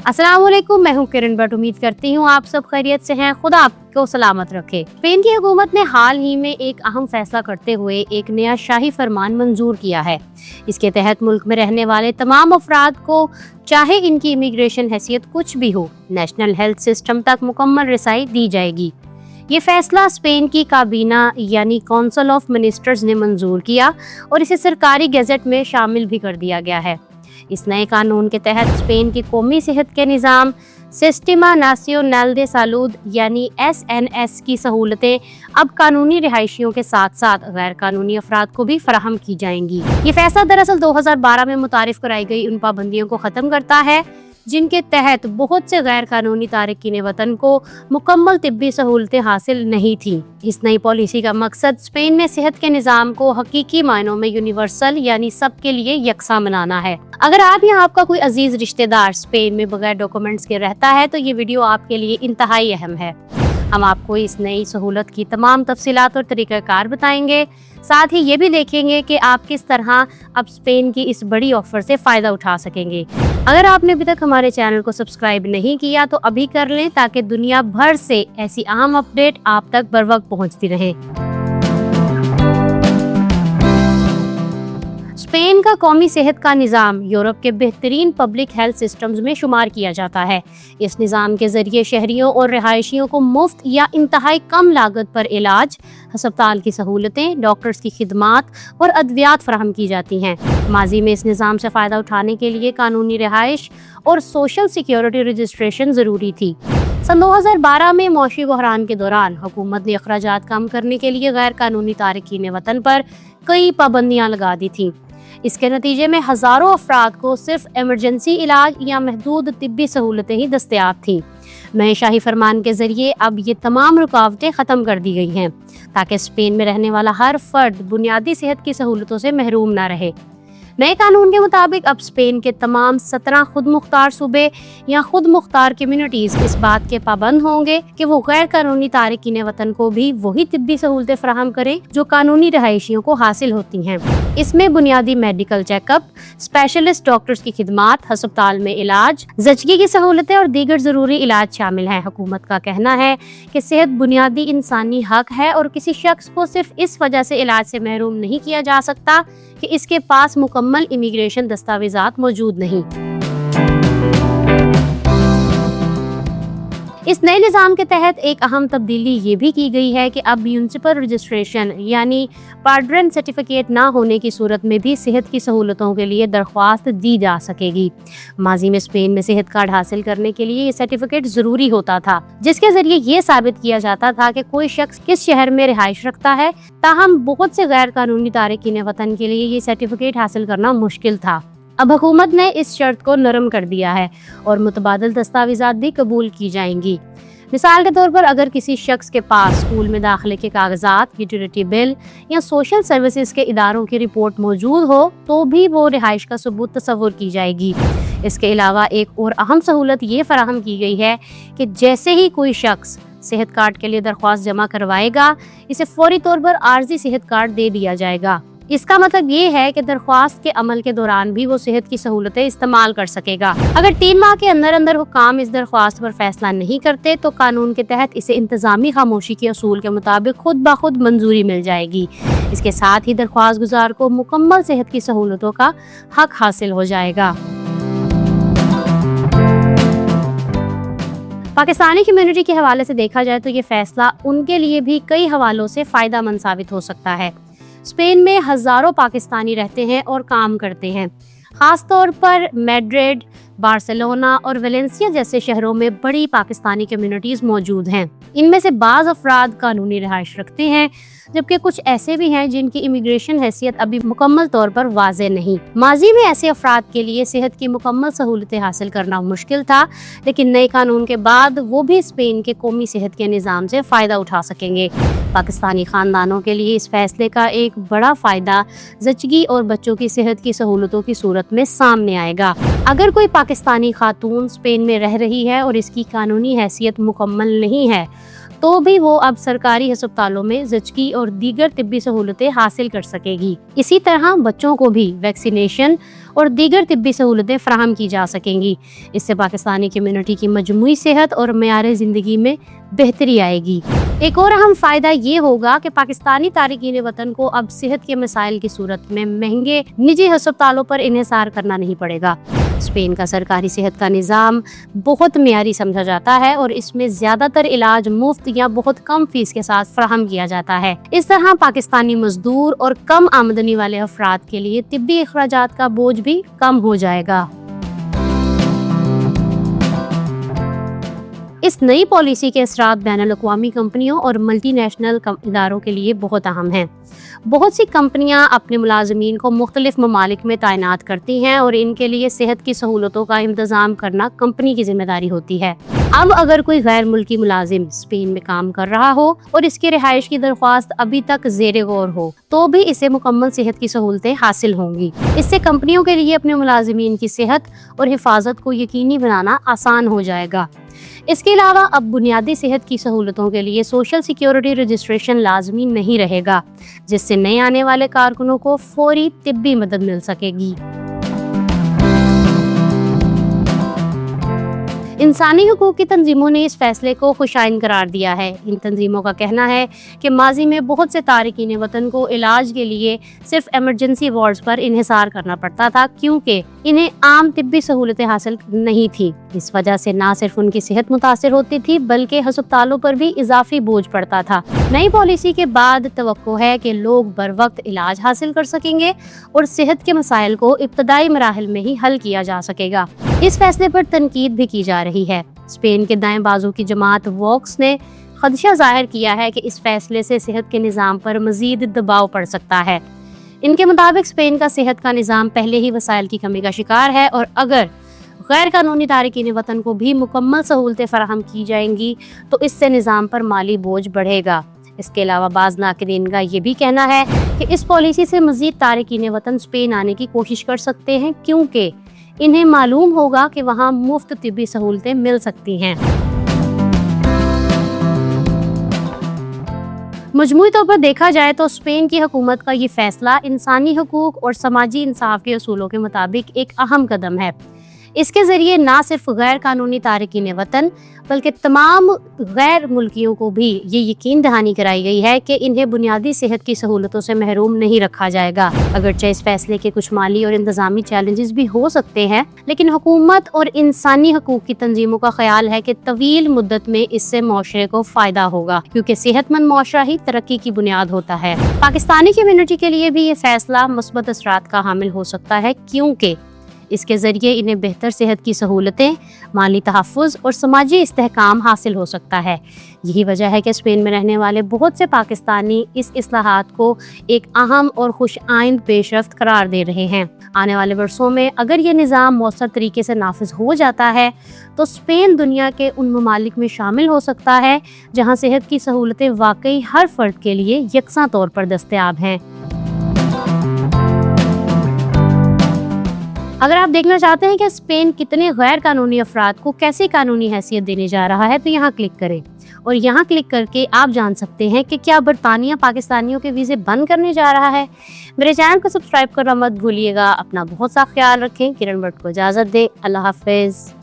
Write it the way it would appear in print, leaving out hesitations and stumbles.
अस्सलाम वालेकुम, मैं हूँ किरण भट्ट। उम्मीद करती हूँ आप सब खैरियत से हैं। खुदा आपको सलामत रखे। स्पेन की हुकूमत ने हाल ही में एक अहम फैसला करते हुए एक नया शाही फरमान मंजूर किया है। इसके तहत मुल्क में रहने वाले तमाम अफराद को, चाहे इनकी इमिग्रेशन हैसियत कुछ भी हो, नेशनल हेल्थ सिस्टम तक मुकम्मल रसाई दी जाएगी। ये फैसला स्पेन की काबीना यानी काउंसिल ऑफ मिनिस्टर्स ने मंजूर किया और इसे सरकारी गैजेट में शामिल भी कर दिया गया है। इस नए कानून के तहत स्पेन की कौमी सेहत के निज़ाम सिस्टमा नासियोनल दे सालूद यानी SNS की सहूलतें अब कानूनी रिहायशियों के साथ साथ गैर कानूनी अफराद को भी फराहम की जाएंगी। ये फैसला दरअसल 2012 में मुतारिफ कराई गई उन पाबंदियों को ख़त्म करता है जिनके तहत बहुत से गैर कानूनी तारिकीन वतन को मुकम्मल तिब्बी सहूलतें हासिल नहीं थीं। इस नई पॉलिसी का मकसद स्पेन में सेहत के निज़ाम को हकीकी मायनों में यूनिवर्सल यानी सबके लिए यकसा बनाना है। अगर आप या आपका कोई अजीज रिश्तेदार स्पेन में बगैर डॉक्यूमेंट्स के रहता है तो ये वीडियो आपके लिए इंतहाई अहम है। हम आपको इस नई सहूलत की तमाम तफसीलात और तरीक़ाकार बताएंगे। साथ ही ये भी देखेंगे कि आप किस तरह अब स्पेन की इस बड़ी ऑफर से फ़ायदा उठा सकेंगे। अगर आपने अभी तक हमारे चैनल को सब्सक्राइब नहीं किया तो अभी कर लें ताकि दुनिया भर से ऐसी अहम अपडेट आप तक बर वक्त पहुँचती रहे। स्पेन का कौमी सेहत का निज़ाम यूरोप के बेहतरीन पब्लिक हेल्थ सिस्टम्स में शुमार किया जाता है। इस निज़ाम के ज़रिए शहरियों और रिहायशियों को मुफ्त या इंतहाई कम लागत पर इलाज, अस्पताल की सहूलतें, डॉक्टर्स की खिदमात और अद्वियात फराहम की जाती हैं। माजी में इस निज़ाम से फ़ायदा उठाने के लिए कानूनी रिहाइश और सोशल सिक्योरिटी रजिस्ट्रेशन ज़रूरी थी। सन 2012 में मौशी बहरान के दौरान हुकूमत ने अखराजात कम करने के लिए गैर कानूनी तारकीन वतन पर कई पाबंदियाँ लगा दी थीं। इसके नतीजे में हज़ारों अफराद को सिर्फ इमरजेंसी इलाज या महदूद तिब्बी सहूलतें ही दस्तयाब थीं। नए शाही फरमान के ज़रिए अब ये तमाम रुकावटें ख़त्म कर दी गई हैं ताकि स्पेन में रहने वाला हर फर्द बुनियादी सेहत की सहूलतों से महरूम ना रहे। नए कानून के मुताबिक अब स्पेन के तमाम 17 खुद मुख्तार सूबे या खुद मुख्तार कम्युनिटीज इस बात के पाबंद होंगे कि वो गैर कानूनी तारकीन वतन को भी वही तिब्बी सहूलतें फराहम करें जो कानूनी रहायशियों को हासिल होती हैं। इसमें बुनियादी मेडिकल चेकअप, स्पेशलिस्ट डॉक्टर्स की खिदमात, अस्पताल में इलाज, जचगी की सहूलतें और दीगर ज़रूरी इलाज शामिल हैं। हुकूमत का कहना है कि सेहत बुनियादी इंसानी हक है और किसी शख्स को सिर्फ इस वजह से इलाज से महरूम नहीं किया जा सकता कि इसके पास मुकम्मल इमिग्रेशन दस्तावेजात मौजूद नहीं। इस नए निज़ाम के तहत एक अहम तब्दीली ये भी की गई है कि अब म्यूनिसिपल रजिस्ट्रेशन यानी पाड्रन सर्टिफिकेट ना होने की सूरत में भी सेहत की सहूलतों के लिए दरख्वास्त दी जा सकेगी। माजी में स्पेन में सेहत कार्ड हासिल करने के लिए ये सर्टिफिकेट ज़रूरी होता था, जिसके ज़रिए ये साबित किया जाता था कि कोई शख्स किस शहर में रिहाइश रखता है। ताहम बहुत से गैर कानूनी तारकीन वतन के लिए ये सर्टिफिकेट हासिल करना मुश्किल था। अब हुकूमत ने इस शर्त को नरम कर दिया है और मुतबादिल दस्तावेज़ात भी कबूल की जाएंगी। मिसाल के तौर पर अगर किसी शख्स के पास स्कूल में दाखिले के कागजात, यूटिलिटी बिल या सोशल सर्विसेज के इदारों की रिपोर्ट मौजूद हो तो भी वो रिहाइश का सबूत तस्वुर की जाएगी। इसके अलावा एक और अहम सहूलत ये फराहम की गई है कि जैसे ही कोई शख्स सेहत कार्ड के लिए दरख्वास्त जमा करवाएगा, इसे फौरी तौर पर आर्जी सेहत कार्ड दे दिया जाएगा। इसका मतलब ये है कि दरख्वास्त के अमल के दौरान भी वो सेहत की सहूलतें इस्तेमाल कर सकेगा। अगर 3 माह के अंदर अंदर हुकाम इस दरख्वास्त पर फैसला नहीं करते तो कानून के तहत इसे इंतजामी खामोशी के असूल के मुताबिक खुद ब खुद मंजूरी मिल जाएगी। इसके साथ ही दरख्वास्त गुजार को मुकम्मल सेहत की सहूलतों का हक हासिल हो जाएगा। पाकिस्तानी कम्युनिटी के हवाले से देखा जाए तो ये फैसला उनके लिए भी कई हवालों से फ़ायदा मंद साबित हो सकता है। स्पेन में हज़ारों पाकिस्तानी रहते हैं और काम करते हैं। ख़ास तौर पर मैड्रिड, बार्सिलोना और वेलेंसिया जैसे शहरों में बड़ी पाकिस्तानी कम्युनिटीज़ मौजूद हैं। इनमें से बाज़ अफराद कानूनी रिहाइश रखते हैं, जबकि कुछ ऐसे भी हैं जिनकी इमिग्रेशन हैसियत अभी मुकम्मल तौर पर वाज़े नहीं। माजी में ऐसे अफराद के लिए सेहत की मुकम्मल सहूलतें हासिल करना मुश्किल था, लेकिन नए कानून के बाद वो भी स्पेन के कौमी सेहत के निज़ाम से फ़ायदा उठा सकेंगे। पाकिस्तानी ख़ानदानों के लिए इस फैसले का एक बड़ा फ़ायदा जचगी और बच्चों की सेहत की सहूलतों की सूरत में सामने आएगा। अगर कोई पाकिस्तानी खातून स्पेन में रह रही है और इसकी कानूनी हैसियत मुकम्मल नहीं है तो भी वो अब सरकारी अस्पतालों में ज़चगी और दीगर तिब्बी सहूलतें हासिल कर सकेगी। इसी तरह बच्चों को भी वैक्सीनेशन और दीगर तिब्बी सहूलतें फराहम की जा सकेंगी। इससे पाकिस्तानी कम्युनिटी की मजमूई सेहत और मेयार ज़िंदगी में बेहतरी आएगी। एक और अहम फ़ायदा ये होगा कि पाकिस्तानी तारिकीन वतन को अब सेहत के मसाइल की सूरत में महंगे निजी अस्पतालों पर इन्हिसार करना नहीं पड़ेगा। स्पेन का सरकारी सेहत का निज़ाम बहुत मेयारी समझा जाता है और इसमें ज़्यादातर इलाज मुफ्त या बहुत कम फीस के साथ फराहम किया जाता है। इस तरह पाकिस्तानी मजदूर और कम आमदनी वाले अफराद के लिए तिब्बी अखराजात का बोझ भी कम हो जाएगा। इस नई पॉलिसी के असरात बैनुल अक़वामी कंपनियों और मल्टीनेशनल इदारों के लिए बहुत अहम हैं। बहुत सी कंपनियां अपने मुलाजमीन को मुख्तलिफ ममालिक में तैनात करती हैं और इनके लिए सेहत की सहूलतों का इंतजाम करना कंपनी की जिम्मेदारी होती है। अब अगर कोई गैर मुल्की मुलाजिम स्पेन में काम कर रहा हो और इसकी रिहाइश की दरख्वास्त अभी तक ज़ेरे गौर हो, तो भी इसे मुकम्मल सेहत की सहूलतें हासिल होंगी। इससे कंपनियों के लिए अपने मुलाजिमीन की सेहत और हिफाजत को यकीनी बनाना आसान हो जाएगा। इसके अलावा अब बुनियादी सेहत की सहूलतों के लिए सोशल सिक्योरिटी रजिस्ट्रेशन लाजमी नहीं रहेगा, जिससे नए आने वाले कारकुनों को फौरी तिब्बी मदद मिल सकेगी। इंसानी हुकूक की तंजीमों ने इस फैसले को खुशाइन करार दिया है। इन तंजीमों का कहना है कि माजी में बहुत से तारिकीन वतन को इलाज के लिए सिर्फ एमरजेंसी वार्ड्स पर इन्हिसार करना पड़ता था, क्योंकि इन्हें आम तिब्बी सहूलतें हासिल नहीं थी। इस वजह से न सिर्फ उनकी सेहत मुतासिर होती थी, बल्कि अस्पतालों पर भी इजाफी बोझ पड़ता था। नई पॉलिसी के बाद तवक्को है कि लोग बर वक्त इलाज हासिल कर सकेंगे और सेहत के मसाइल को इब्तदाई मराहिल में ही हल किया जा सकेगा। इस फैसले पर तनकीद भी की जा रही है। स्पेन के दाएं बाजू की जमात वॉक्स ने खदशा जाहिर किया है कि इस फैसले से सेहत के निज़ाम पर मजीद दबाव पड़ सकता है। इनके मुताबिक स्पेन का सेहत का निज़ाम पहले ही वसाइल की कमी का शिकार है और अगर गैर कानूनी तारिकीन वतन को भी मुकम्मल सहूलतें फराहम की जाएंगी तो इससे निज़ाम पर माली बोझ बढ़ेगा। इसके अलावा बाज़ नाक़दीन का ये भी कहना है कि इस पॉलिसी से मज़ीद तारिकीन वतन स्पेन आने की कोशिश कर सकते हैं, क्योंकि इन्हें मालूम होगा कि वहाँ मुफ्त तिब्बी सहूलतें मिल सकती हैं। मजमूई तौर पर देखा जाए तो स्पेन की हुकूमत का ये फैसला इंसानी हुकूक और समाजी इंसाफ के असूलों के मुताबिक एक अहम कदम है। इसके जरिए न सिर्फ गैर कानूनी तारिकीन वतन बल्कि तमाम गैर मुल्कियों को भी ये यकीन दहानी कराई गई है कि इन्हें बुनियादी सेहत की सहूलतों से महरूम नहीं रखा जाएगा। अगरचे इस फैसले के कुछ माली और इंतजामी चैलेंजेस भी हो सकते हैं, लेकिन हुकूमत और इंसानी हकूक की तंजीमों का ख्याल है कि तवील मुद्दत में इससे मुआशरे को फ़ायदा होगा, क्योंकि सेहतमंद मुआशरा ही तरक्की की बुनियाद होता है। पाकिस्तानी कम्युनिटी के लिए भी ये फैसला मुस्बत असरात का हामिल हो सकता है, क्योंकि इसके ज़रिए इन्हें बेहतर सेहत की सहूलतें, माली तहफ़्फ़ुज़ और समाजी इस्तेहकाम हासिल हो सकता है। यही वजह है कि स्पेन में रहने वाले बहुत से पाकिस्तानी इस इस्लाहात को एक अहम और खुश आइंद पेशरफ्त करार दे रहे हैं। आने वाले वर्षों में अगर ये निज़ाम मौसर तरीके से नाफिज हो जाता है तो स्पेन दुनिया के उन ममालिक में शामिल हो सकता है जहाँ सेहत की सहूलतें वाकई हर फ़र्द के लिए यकसा तौर पर दस्तयाब हैं। अगर आप देखना चाहते हैं कि स्पेन कितने गैर कानूनी अफराद को कैसी कानूनी हैसियत देने जा रहा है, तो यहाँ क्लिक करें और यहाँ क्लिक करके आप जान सकते हैं कि क्या बरतानिया पाकिस्तानियों के वीज़े बंद करने जा रहा है। मेरे चैनल को सब्सक्राइब करना मत भूलिएगा। अपना बहुत सा ख्याल रखें। किरण भट्ट को इजाज़त दें। अल्लाह हाफिज़।